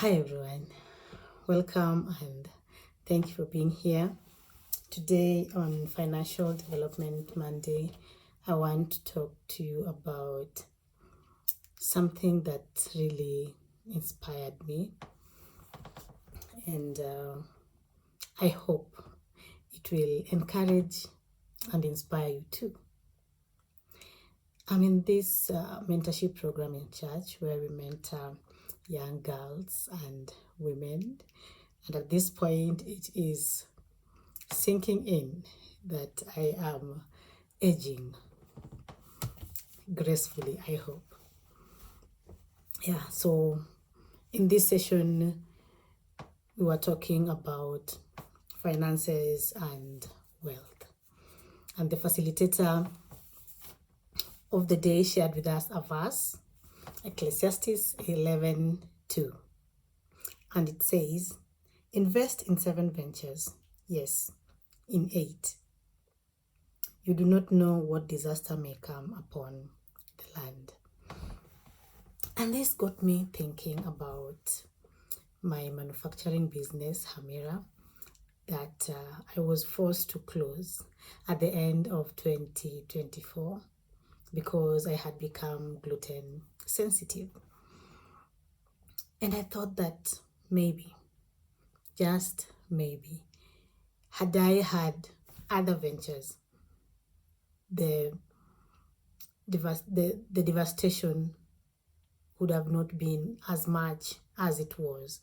Hi everyone, welcome and thank you for being here. Today on Financial Development Monday, I want to talk to you about something that really inspired me, and I hope it will encourage and inspire you too. I'm in this mentorship program in church where we mentor young girls and women, and at this point it is sinking in that I am aging gracefully, I hope. So in this session, we were talking about finances and wealth. And the facilitator of the day shared with us a verse, Ecclesiastes 11:2. And it says, invest in 7 ventures, yes, in 8. You do not know what disaster may come upon the land. And this got me thinking about my manufacturing business, Hamira, that I was forced to close at the end of 2024 because I had become gluten sensitive. And I thought that maybe, just maybe, had I had other ventures, the devastation would have not been as much as it was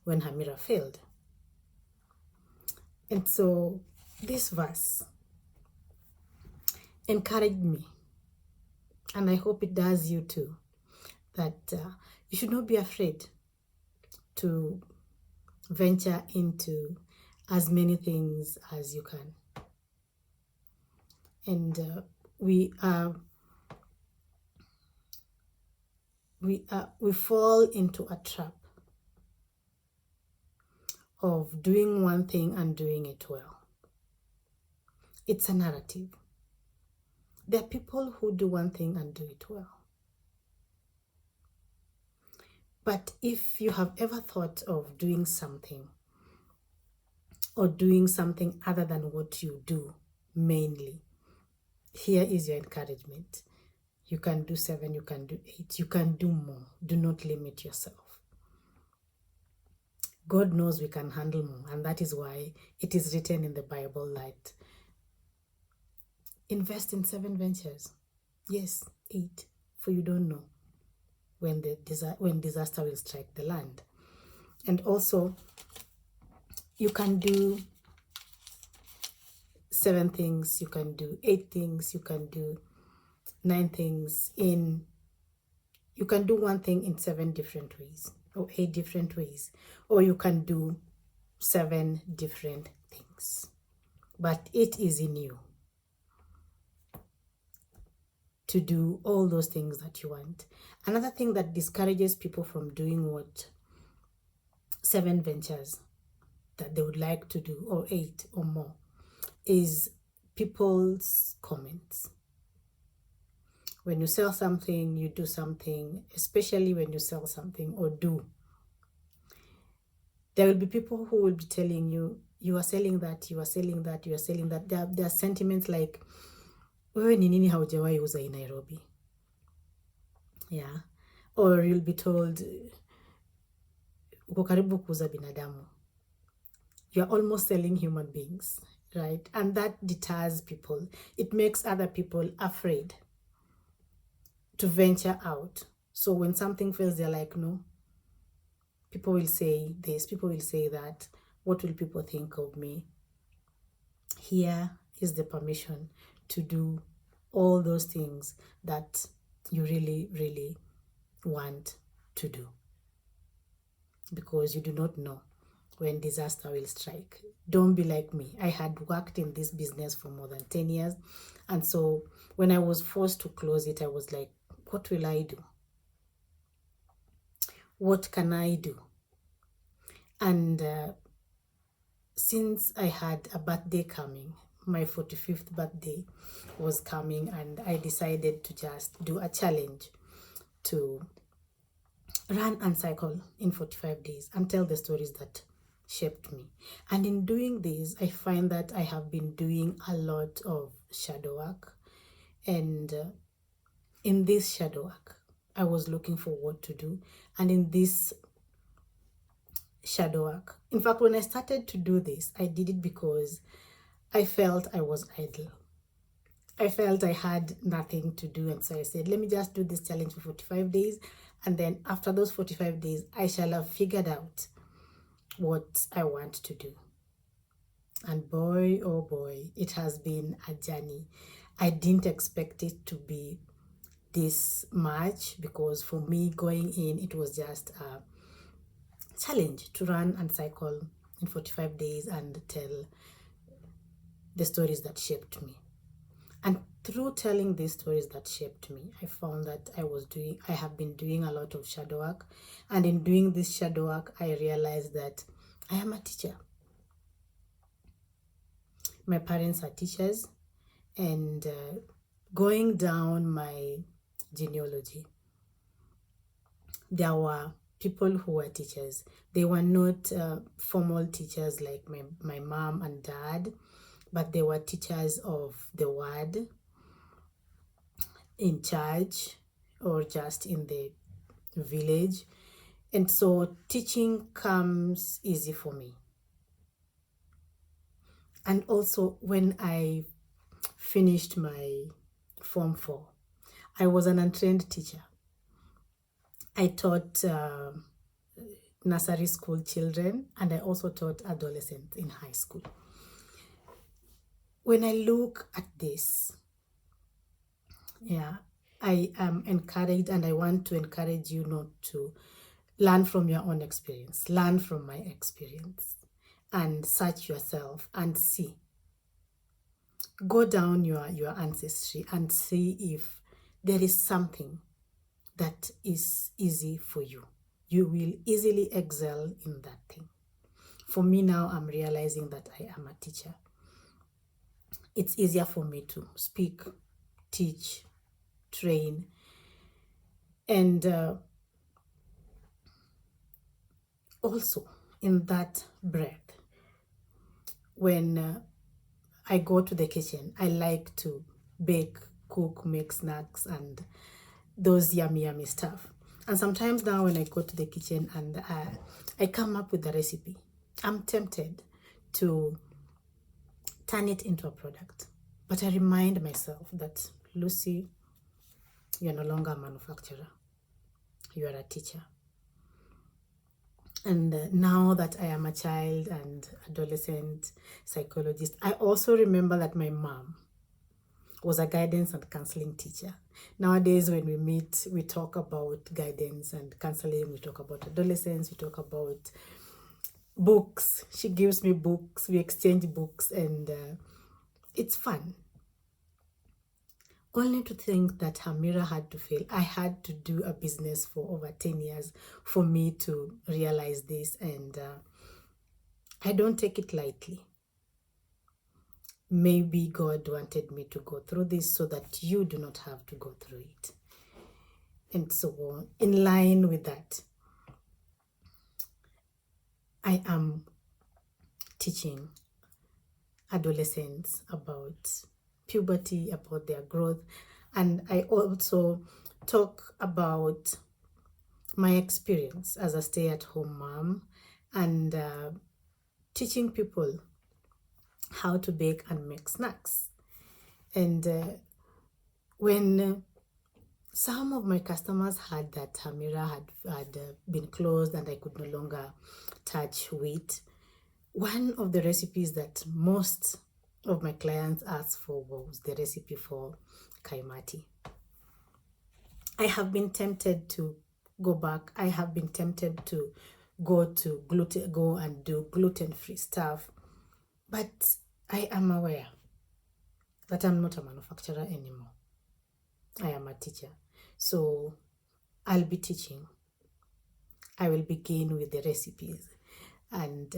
when Hamira failed. And so this verse encouraged me, and I hope it does you too, that you should not be afraid to venture into as many things as you can. And we fall into a trap of doing one thing and doing it well. It's a narrative. There are people who do one thing and do it well. But if you have ever thought of doing something or doing something other than what you do mainly, here is your encouragement. You can do 7, you can do 8, you can do more. Do not limit yourself. God knows we can handle more, and that is why it is written in the Bible that invest in 7 ventures. Yes, 8, for you don't know when disaster will strike the land. And also, you can do 7 things, you can do 8 things, you can do 9 things you can do one thing in 7 different ways or 8 different ways, or you can do 7 different things. But it is in you to do all those things that you want. Another thing that discourages people from doing 7 ventures that they would like to do, or 8 or more, is people's comments. When you sell something, you do something, especially when you sell something or do, there will be people who will be telling you, you are selling that, you are selling that, you are selling that. There are sentiments like, wewe ni nini haujawahi uza in Nairobi? Yeah. Or you'll be told, uko karibu kuuza binadamu. You're almost selling human beings, right? And that deters people. It makes other people afraid to venture out. So when something fails, they're like, no. People will say this, people will say that. What will people think of me? Here is the permission to do all those things that you really, really want to do. Because you do not know when disaster will strike. Don't be like me. I had worked in this business for more than 10 years. And so when I was forced to close it, I was like, what will I do? What can I do? And since I had a birthday coming, my 45th birthday was coming, and I decided to just do a challenge to run and cycle in 45 days and tell the stories that shaped me. And in doing this, I find that I have been doing a lot of shadow work. And in this shadow work, I was looking for what to do. And in this shadow work, in fact, when I started to do this, I did it because I felt I was idle. I felt I had nothing to do. And so I said, let me just do this challenge for 45 days. And then after those 45 days, I shall have figured out what I want to do. And boy, oh boy, it has been a journey. I didn't expect it to be this much, because for me going in, it was just a challenge to run and cycle in 45 days and tell the stories that shaped me. And through telling these stories that shaped me, I found that I have been doing a lot of shadow work. And in doing this shadow work, I realized that I am a teacher. My parents are teachers, and going down my genealogy, there were people who were teachers. They were not formal teachers like my mom and dad, but they were teachers of the word in church or just in the village. And so teaching comes easy for me. And also when I finished my Form 4, I was an untrained teacher. I taught nursery school children, and I also taught adolescents in high school. When I look at this, I am encouraged, and I want to encourage you not to learn from your own experience, learn from my experience, and search yourself and see. Go down your ancestry and see if there is something that is easy for you. You will easily excel in that thing. For me now, I'm realizing that I am a teacher. It's easier for me to speak, teach, train, and also in that breath, when I go to the kitchen, I like to bake, cook, make snacks, and those yummy stuff. And sometimes now when I go to the kitchen and I come up with a recipe, I'm tempted to turn it into a product. But I remind myself that, Lucy, you're no longer a manufacturer. You are a teacher. And now that I am a child and adolescent psychologist, I also remember that my mom was a guidance and counseling teacher. Nowadays, when we meet, we talk about guidance and counseling, we talk about adolescence, we talk about books. She gives me books, we exchange books, and it's fun. Only to think that Hamira had to fail. I had to do a business for over 10 years for me to realize this, and I don't take it lightly. Maybe God wanted me to go through this so that you do not have to go through it. And so, in line with that, I am teaching adolescents about puberty, about their growth, and I also talk about my experience as a stay-at-home mom, and teaching people how to bake and make snacks. And when some of my customers heard that Hamira had been closed and I could no longer touch wheat, one of the recipes that most of my clients asked for was the recipe for kaimati. I have been tempted to go back. I have been tempted to go and do gluten-free stuff, but I am aware that I'm not a manufacturer anymore. I am a teacher. So I'll be teaching. I will begin with the recipes, and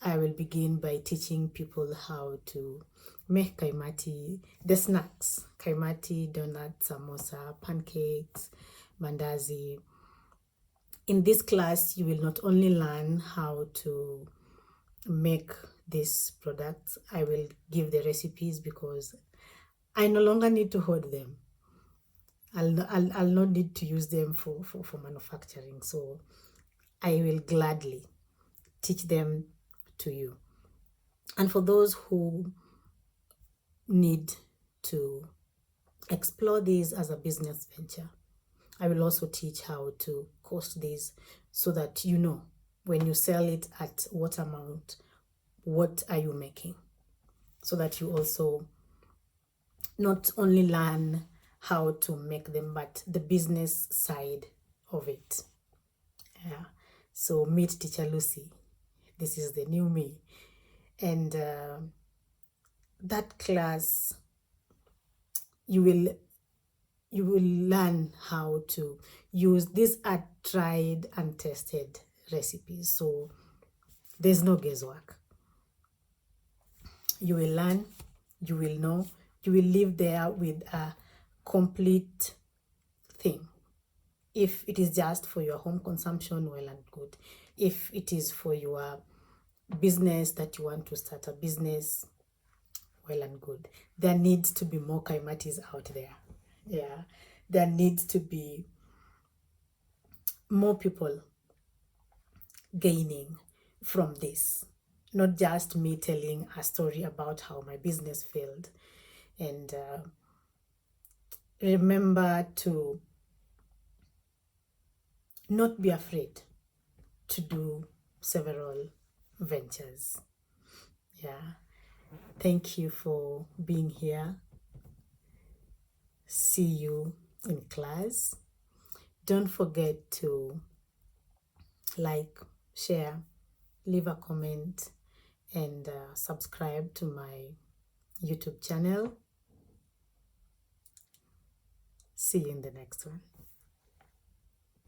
I will begin by teaching people how to make kaimati, the snacks, kaimati, donuts, samosa, pancakes, mandazi, In this class, you will not only learn how to make these products. I will give the recipes because I no longer need to hoard them. I'll not need to use them for manufacturing. So I will gladly teach them to you. And for those who need to explore this as a business venture, I will also teach how to cost this so that you know when you sell it at what amount, what are you making, so that you also not only learn how to make them, but the business side of it. Yeah. So meet Teacher Lucy. This is the new me. And that class, you will learn how to use these are tried and tested recipes. So there's no guesswork. You will learn, you will know, you will live there with a complete thing. If it is just for your home consumption, well and good. If it is for your business that you want to start a business, well and good. There needs to be more Kaimatis out there. Yeah, there needs to be more people gaining from this, not just me telling a story about how my business failed. And remember to not be afraid to do several ventures. Yeah. Thank you for being here. See you in class. Don't forget to like, share, leave a comment, and subscribe to my YouTube channel. See you in the next one.